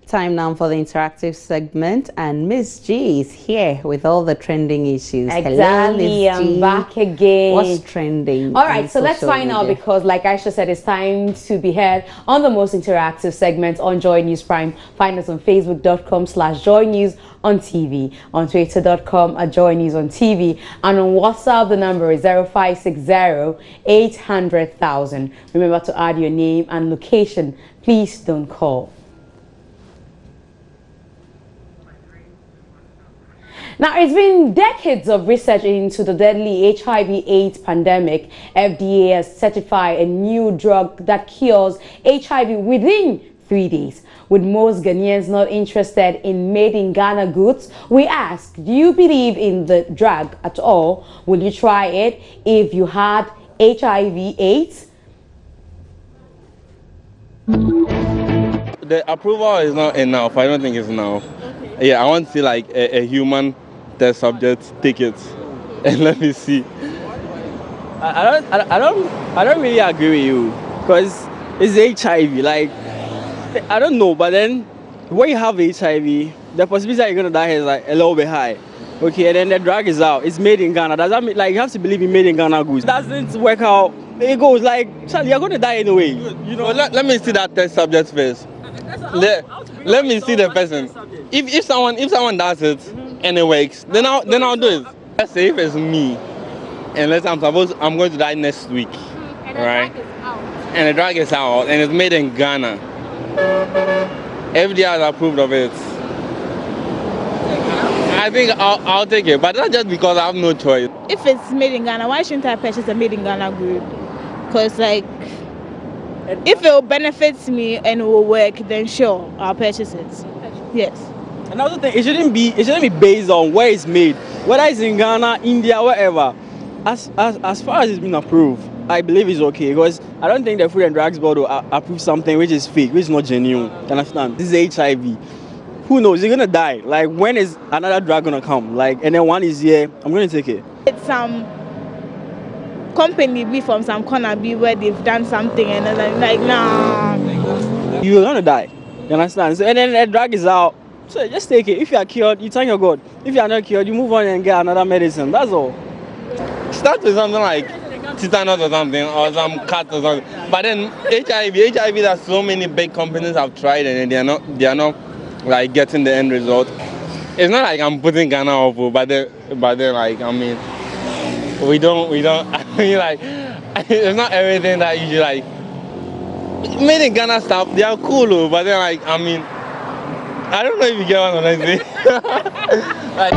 Time now for the interactive segment, and Miss G is here with all the trending issues. Exactly, I'm back again. What's trending? All right, so let's find out, because like Aisha said, it's time to be heard on the most interactive segment on Joy News Prime. Find us on facebook.com/Joy News on TV, on twitter.com@Joy News on TV, and on WhatsApp the number is 0560-800,000. Remember to add your name and location. Please don't call. Now, it's been decades of research into the deadly HIV/AIDS pandemic. FDA has certified a new drug that cures HIV within 3 days. With most Ghanaians not interested in made-in-Ghana goods, we ask, do you believe in the drug at all? Will you try it if you had HIV/AIDS? The approval is not enough. I don't think it's enough. Yeah, I want to see like a human test subject take it and let me see. I don't really agree with you, because it's HIV. Like, I don't know, but then when you have HIV, the possibility that you're gonna die is like a little bit high. Okay, and then the drug is out. It's made in Ghana. Does that mean like you have to believe in made in Ghana goods? Doesn't work out. It goes like, Charlie, you're gonna die anyway. You know. Well, let me see that test subject first. Let me see the person. If someone does it and it works, then I'll do it. Let's say if it's me, and I'm going to die next week, right? And the drug is out and it's made in Ghana. FDA has approved of it. I think I'll take it, but not just because I have no choice. If it's made in Ghana, why shouldn't I purchase a made in Ghana good? Because like, if it will benefit me and it will work, then sure, I'll purchase it. Yes. Another thing, it shouldn't be based on where it's made, whether it's in Ghana, India, wherever. As far as it's been approved, I believe it's okay, because I don't think the Food and Drugs Board will approve something which is fake, which is not genuine. You understand? This is HIV. Who knows? You're gonna die. Like, when is another drug gonna come? Like, and then one is here. I'm gonna take it. It's some company be from some corner be where they've done something and then like nah. You're gonna die. You understand? So, and then the drug is out. So just take it. If you are cured, you thank your God. If you are not cured, you move on and get another medicine. That's all. Start with something like tetanus or something, or some cat or something. But then HIV, that so many big companies have tried and they are not like getting the end result. It's not like I'm putting Ghana off, but then like, I mean, we don't. I mean, like, it's not everything that you like. Made in Ghana stuff, they are cool, but then like, I mean, I don't know if you get what I'm saying. Like,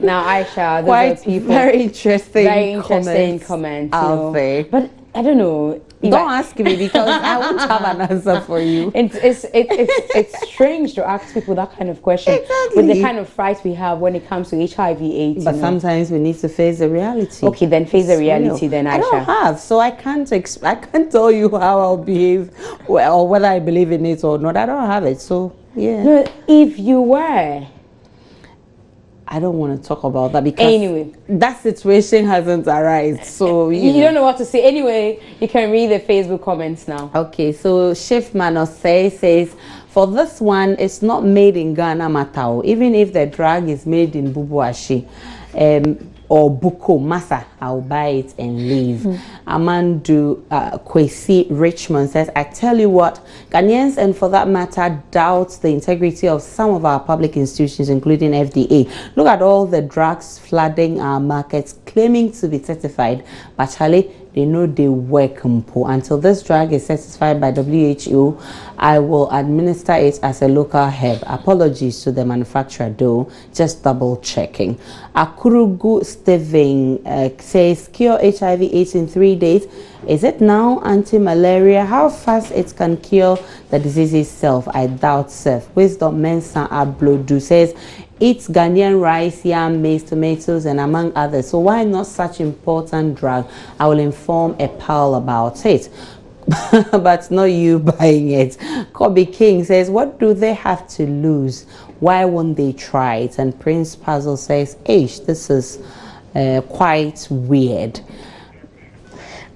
now, Aisha, Quite people very interesting comments out there. But I don't know. Don't ask me, because I won't have an answer for you. It's strange to ask people that kind of question. Exactly. With the kind of fright we have when it comes to HIV/AIDS. But sometimes we need to face the reality. Okay, then face the reality, then, Aisha. I don't have, so I can't tell you how I'll behave, or whether I believe in it or not. I don't have it, so yeah. No, if you were, I don't want to talk about that, because anyway, that situation hasn't arisen. So you don't know what to say. Anyway, you can read the Facebook comments now. Okay, so Shift Manosei says, for this one, it's not made in Ghana Matao, even if the drug is made in Bubuashi or Buko Masa, I'll buy it and leave. Amandu Kwesi Richmond says, I tell you what, Ghanaians, and for that matter, doubt the integrity of some of our public institutions, including FDA. Look at all the drugs flooding our markets, claiming to be certified, but Charlie, they know they work. Until this drug is certified by WHO, I will administer it as a local herb. Apologies to the manufacturer though, just double checking. Akurugu Steven says, cure HIV/AIDS in 3 days. Is it now anti-malaria? How fast it can cure the disease itself? I doubt so. Wisdom Mensa Ablodu says, eats Ghanaian rice, yam, maize, tomatoes, and among others. So why not such important drug? I will inform a pal about it. But not you buying it. Kobe King says, what do they have to lose? Why won't they try it? And Prince Puzzle says, this is quite weird.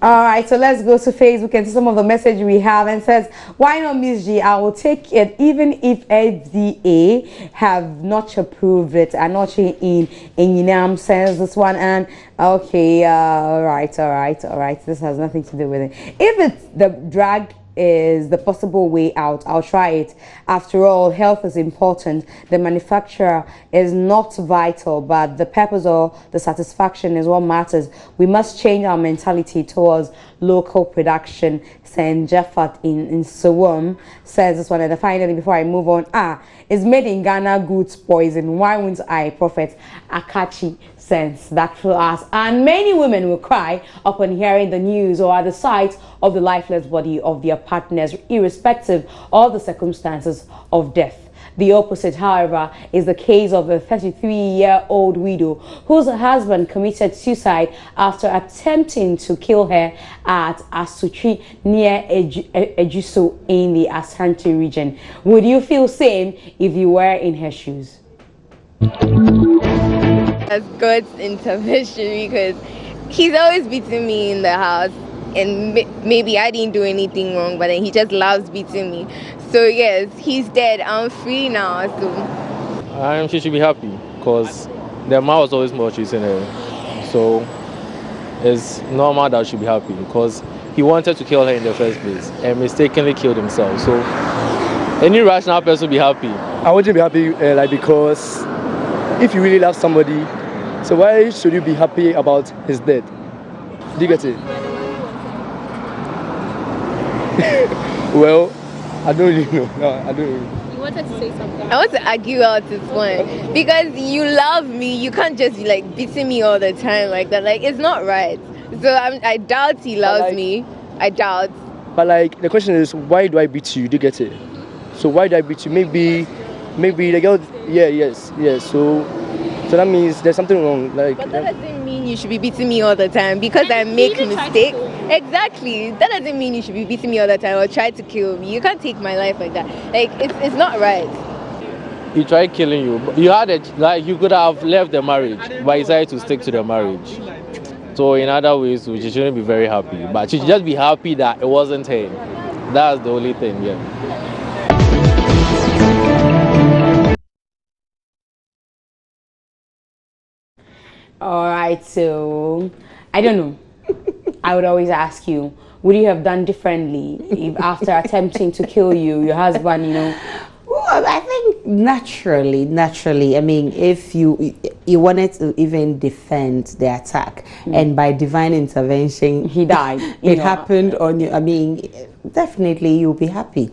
All right, so let's go to Facebook and see some of the message we have. And says, why not Miss G? I will take it even if FDA have not approved it. I'm not in Yinam says this one. And okay, all right. This has nothing to do with it. If it's the drug is the possible way out, I'll try it. After all, health is important. The manufacturer is not vital, but the purpose or the satisfaction is what matters. We must change our mentality towards local production. Saint Jeffat in Suwon says this one. And finally, before I move on, it's made in Ghana goods poison. Why won't I profit? Akachi sense that for us. And many women will cry upon hearing the news or at the sight of the lifeless body of their partners, irrespective of the circumstances of death. The opposite, however, is the case of a 33-year-old widow whose husband committed suicide after attempting to kill her at Asutri near Ejuso in the Ashanti region. Would you feel same if you were in her shoes? That's God's intervention because he's always beating me in the house, and maybe I didn't do anything wrong, but then he just loves beating me. So yes, he's dead. I'm free now. So she should be happy because the man was always more chasing her. So it's normal that she should be happy because he wanted to kill her in the first place and mistakenly killed himself. So any rational person will be happy. I wouldn't be happy because if you really love somebody, so why should you be happy about his death? Do you get it? Well, I don't really know. No, I don't really. You wanted to say something? I want to argue out this one because you love me. You can't just be like beating me all the time like that. Like it's not right. So I doubt he loves me. I doubt. But like the question is, why do I beat you? Do you get it? So why do I beat you? Maybe the girl. Yeah. Yes. So that means there's something wrong. Like. But that doesn't mean you should be beating me all the time because I make mistakes. Exactly. That doesn't mean you should be beating me all the time or try to kill me. You can't take my life like that. Like it's not right. He tried killing you. You had it. Like you could have left the marriage, but he decided to stick to the marriage. So in other ways, she shouldn't be very happy. But she should just be happy that it wasn't her. That's the only thing. Yeah. All right, so I don't know. I would always ask you, would you have done differently if after attempting to kill you, your husband, Well, I think naturally, I mean, if you wanted to even defend the attack and by divine intervention, he died. It happened on you. I mean, definitely you'll be happy.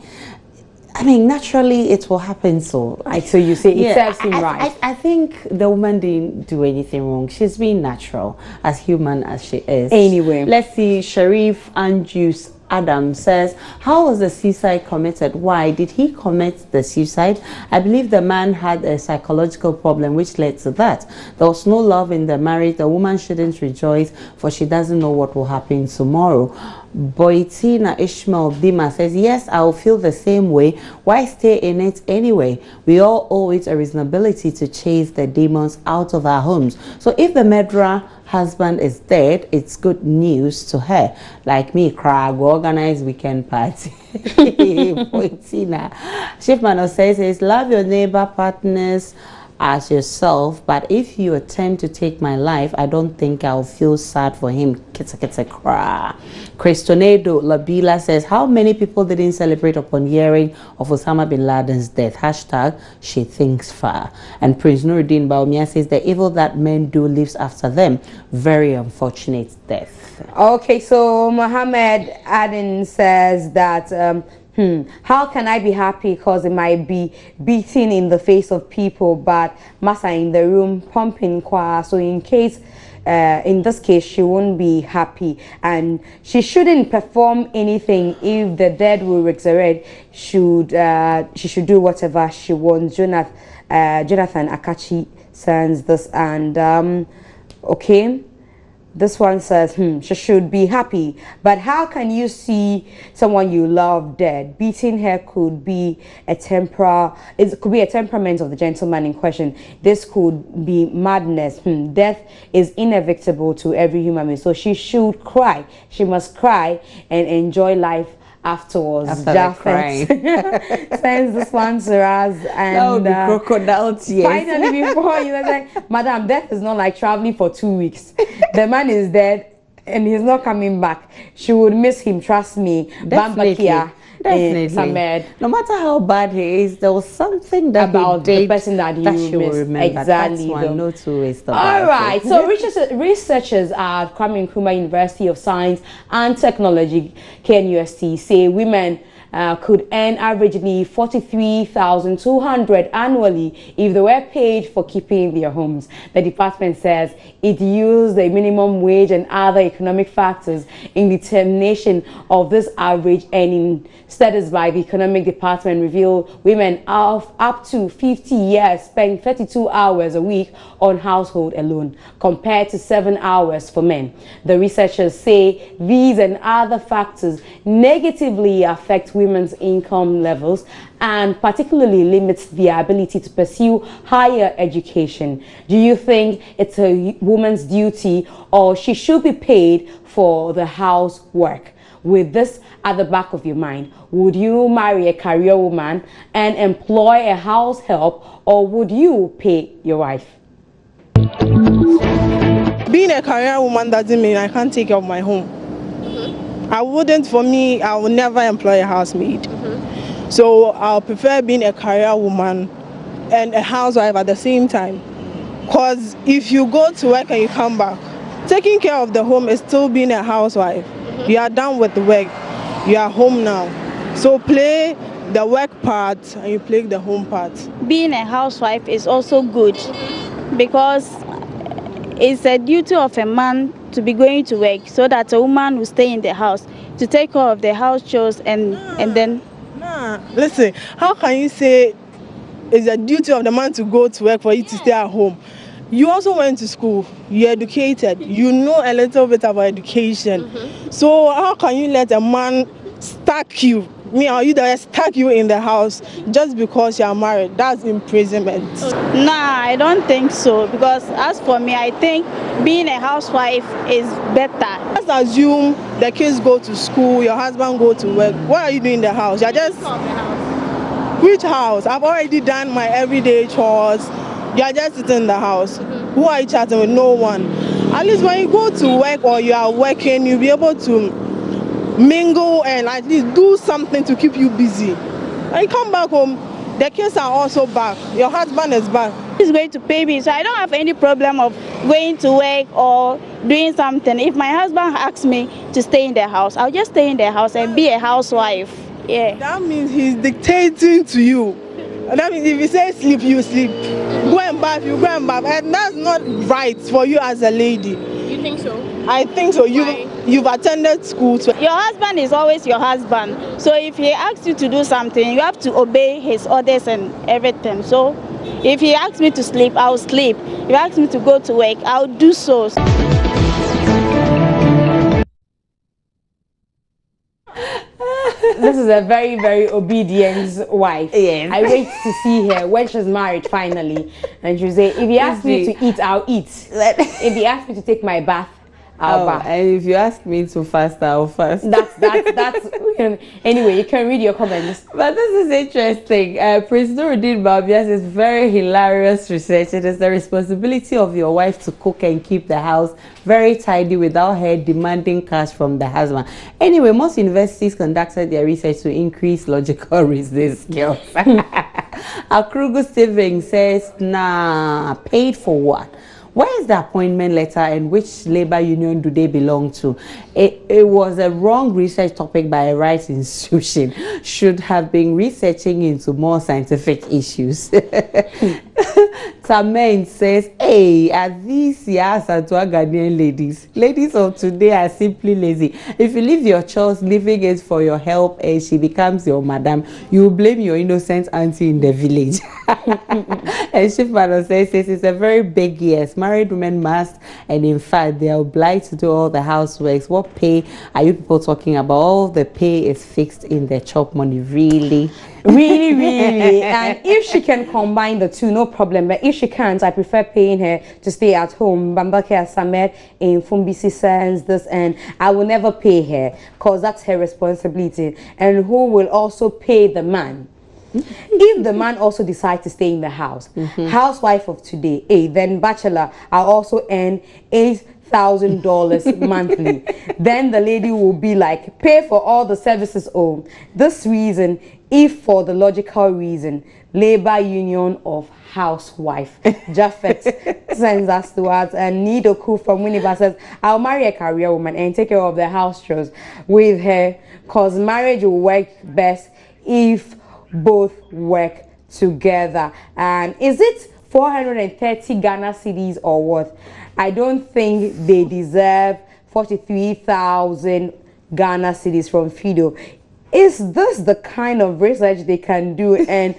I mean, naturally it will happen. So you say it serves him right. I think the woman didn't do anything wrong. She's being natural, as human as she is. Anyway, let's see. Sharif Anjus Adam says, how was the suicide committed? Why did he commit the suicide? I believe the man had a psychological problem which led to that. There was no love in the marriage. The woman shouldn't rejoice, for she doesn't know what will happen tomorrow. Boitina Ishmael Dima says, yes, I will feel the same way. Why stay in it anyway? We all owe it a reasonability to chase the demons out of our homes. So if the murderer husband is dead, it's good news to her. Like me, cry, go organize weekend party. Boitina Shifmano says, love your neighbor partners as yourself, but if you attempt to take my life, I don't think I'll feel sad for him. Kitsa cry. Chris Tornado Labila says, how many people didn't celebrate upon hearing of Osama bin Laden's death? Hashtag she thinks far. And Prince Nuruddin Baumia says, the evil that men do lives after them. Very unfortunate death. Okay, so Mohammed Aden says that how can I be happy because it might be beating in the face of people, but Massa in the room pumping kwa. So in this case, she won't be happy, and she shouldn't perform anything. If the dead will resurrect, she should do whatever she wants. Jonathan Akachi sends this, and okay. This one says, she should be happy. But how can you see someone you love dead? Beating her could be a temperament of the gentleman in question. This could be madness. Death is inevitable to every human being. So she should cry. She must cry and enjoy life afterwards. After the crying. Sends this one to us, and that would be crocodile tears. Finally, before you were like, Madam, death is not like traveling for 2 weeks. The man is dead and he's not coming back. She would miss him, trust me. Definitely. Definitely. No matter how bad he is, there was something that about he did the person that she will missed. remember. Exactly. That's one, no two ways about All right. it. So researchers at Kwame Nkrumah University of Science and Technology, KNUST, say women could earn averagely 43,200 annually if they were paid for keeping their homes. The department says it used the minimum wage and other economic factors in determination of this average earning. Studies by the economic department reveal women of up to 50 years spend 32 hours a week on household alone, compared to 7 hours for men. The researchers say these and other factors negatively affect women's income levels and particularly limits their ability to pursue higher education. Do you think it's a woman's duty or she should be paid for the housework? With this at the back of your mind, would you marry a career woman and employ a house help, or would you pay your wife? Being a career woman doesn't mean I can't take care of my home. I wouldn't, for me, I would never employ a housemaid. So I'll prefer being a career woman and a housewife at the same time. Because if you go to work and you come back, taking care of the home is still being a housewife. You are done with the work. You are home now. So play the work part and you play the home part. Being a housewife is also good because it's a duty of a man to be going to work so that a woman will stay in the house to take care of the house chores and then... Listen, how can you say it's a duty of the man to go to work for you to stay at home? You also went to school, you're educated, you know a little bit about education. So how can you let a man stuck you, me or you that stuck you in the house just because you are married? That's imprisonment. Nah, I don't think so, because as for me, I think being a housewife is better. Let's assume the kids go to school, your husband go to work. What are you doing in the house? You're just... Which house? I've already done my everyday chores. You're just sitting in the house. Who are you chatting with? No one. At least when you go to work or you are working, you'll be able to mingle and at least do something to keep you busy. When you come back home, the kids are also back. Your husband is back. He's going to pay me, so I don't have any problem of going to work or doing something. If my husband asks me to stay in the house, I'll just stay in the house and be a housewife. Yeah. That means he's dictating to you. And that means if he says sleep, you sleep. Go and bath, you go and bath. And that's not right for you as a lady. You think so? I think so. You've attended school. Your husband is always your husband. So if he asks you to do something, you have to obey his orders and everything. So if he asks me to sleep, I'll sleep. If he asks me to go to work, I'll do so. This is a very, very obedient wife. Yes. I wait to see her when she's married finally. And she'll say, if he asks me to eat, I'll eat. If he asks me to take my bath, I'll bath. And if you ask me to fast, I'll fast. That's anyway, you can read your comments. But this is interesting. Prince Nuruddin Babia says very hilarious research. It is the responsibility of your wife to cook and keep the house very tidy without her demanding cash from the husband. Anyway, most universities conducted their research to increase logical reasoning skills. Akrugu Stevens says, nah, paid for what? Where is the appointment letter and which labor union do they belong to? It was a wrong research topic by a rights institution. Should have been researching into more scientific issues. Samain says, hey, are these Ghanaian ladies of today are simply lazy. If you leave your chores, leaving it for your help, and she becomes your madam, you blame your innocent auntie in the village. And Shifmano says it's a very big yes. Married women must, and in fact, they are obliged to do all the houseworks. What pay are you people talking about? All the pay is fixed in the chop money, really. Really. And if she can combine the two, no problem. But if she can't, I prefer paying her to stay at home. Bambake Samet in Fumbisi sends this, and I will never pay her because that's her responsibility. And who will also pay the man? If the man also decides to stay in the house, housewife of today, then bachelor, I'll also earn $8,000 monthly. Then the lady will be like, pay for all the services owed. This reason, if for the logical reason, labor union of housewife. Japheth sends us towards, and Nidoku from Winneba says, I'll marry a career woman and take care of the house chores with her, because marriage will work best if both work together. And is it 430 Ghana cedis or what? I don't think they deserve 43,000 Ghana cedis from Fido. Is this the kind of research they can do, and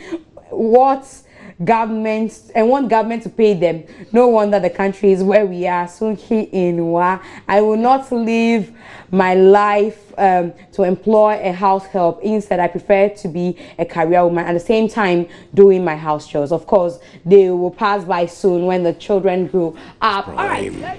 want government to pay them? No wonder the country is where we are. Sunki Inwa. I will not live my life to employ a house help. Instead, I prefer to be a career woman at the same time doing my house chores. Of course, they will pass by soon when the children grow up. All right.